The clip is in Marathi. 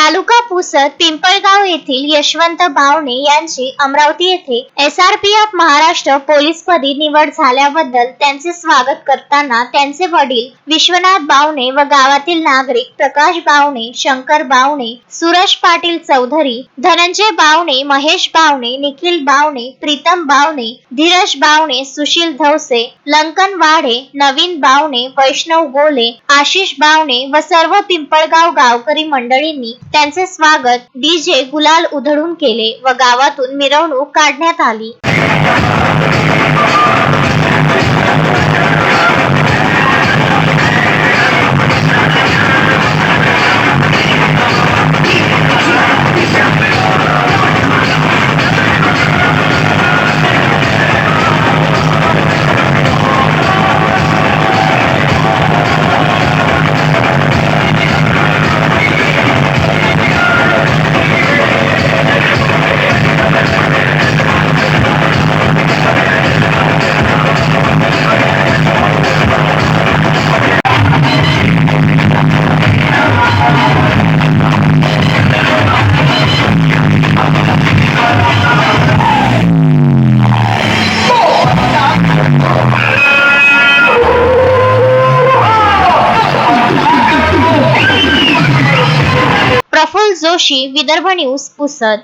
तालुका पुसद पिंपळगाव येथील यशवंत बावणे यांची अमरावती येथे SRPF महाराष्ट्र पोलीसपदी निवड झाल्याबद्दल त्यांचे स्वागत करताना त्यांचे वडील विश्वनाथ बावणे व गावातील नागरिक प्रकाश बावणे, शंकर बावणे, सुरेश पाटील चौधरी, धनंजय बावणे, महेश बावणे, निखिल बावणे, प्रीतम बावणे, धीरज बावणे, सुशील धवसे, लंकन वाडे, नवीन बावणे, वैष्णव गोले, आशिष बावणे व सर्व पिंपळगाव गावकरी मंडळींनी त्यांचे स्वागत DJ गुलाल उधळून केले व गावातून मिरवणूक काढण्यात आली। प्रफुल्ल जोशी, विदर्भ न्यूज, पुसद।